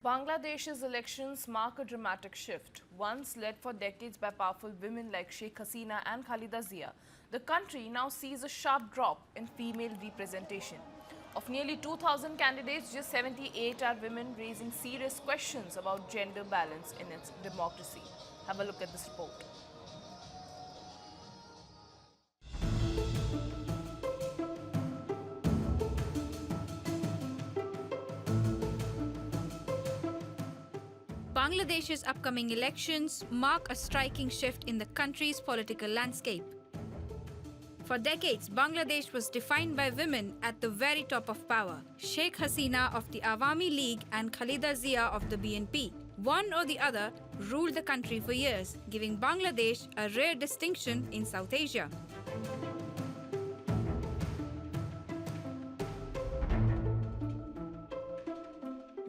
Bangladesh's elections mark a dramatic shift. Once led for decades by powerful women like Sheikh Hasina and Khaleda, the country now sees a sharp drop in female representation. Of nearly 2,000 candidates, just 78 are women, raising serious questions about gender balance in its democracy. Have a look at this report. Bangladesh's upcoming elections mark a striking shift in the country's political landscape. For decades, Bangladesh was defined by women at the very top of power. Sheikh Hasina of the Awami League and Khaleda of the BNP. One or the other ruled the country for years, giving Bangladesh a rare distinction in South Asia.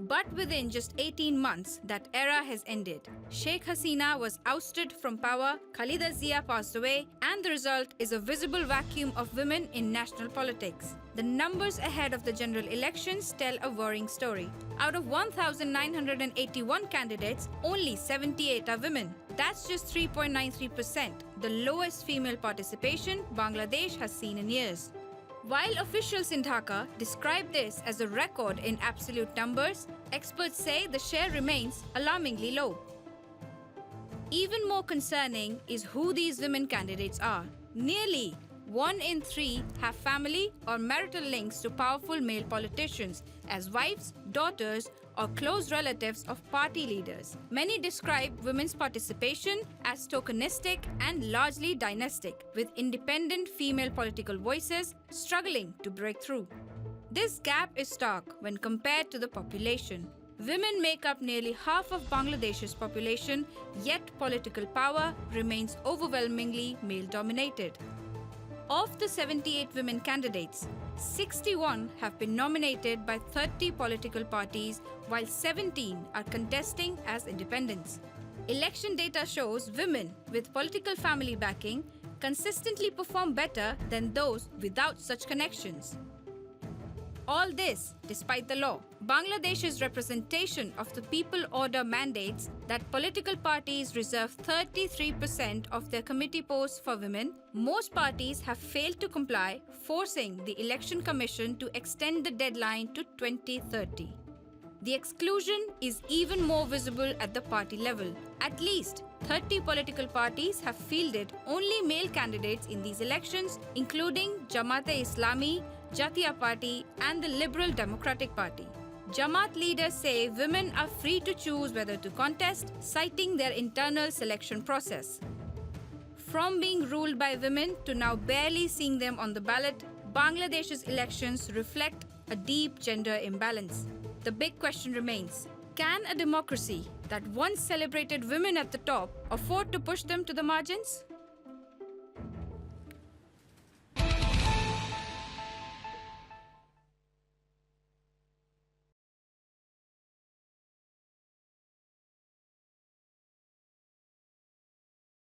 But within just 18 months, that era has ended. Sheikh Hasina was ousted from power, Khaleda Zia passed away, and the result is a visible vacuum of women in national politics. The numbers ahead of the general elections tell a worrying story. Out of 1,981 candidates, only 78 are women. That's just 3.93%, the lowest female participation Bangladesh has seen in years. While officials in Dhaka describe this as a record in absolute numbers, experts say the share remains alarmingly low. Even more concerning is who these women candidates are. Nearly 1 in 3 have family or marital links to powerful male politicians as wives, daughters, or close relatives of party leaders. Many describe women's participation as tokenistic and largely dynastic, with independent female political voices struggling to break through. This gap is stark when compared to the population. Women make up nearly half of Bangladesh's population, yet political power remains overwhelmingly male-dominated. Of the 78 women candidates, 61 have been nominated by 30 political parties, while 17 are contesting as independents. Election data shows women with political family backing consistently perform better than those without such connections. All this despite the law. Bangladesh's representation of the people order mandates that political parties reserve 33% of their committee posts for women. Most parties have failed to comply, forcing the Election Commission to extend the deadline to 2030. The exclusion is even more visible at the party level. At least 30 political parties have fielded only male candidates in these elections, including Jamaat-e-Islami, Jatiya Party, and the Liberal Democratic Party. Jamaat leaders say women are free to choose whether to contest, citing their internal selection process. From being ruled by women to now barely seeing them on the ballot, Bangladesh's elections reflect a deep gender imbalance. The big question remains: can a democracy that once celebrated women at the top afford to push them to the margins?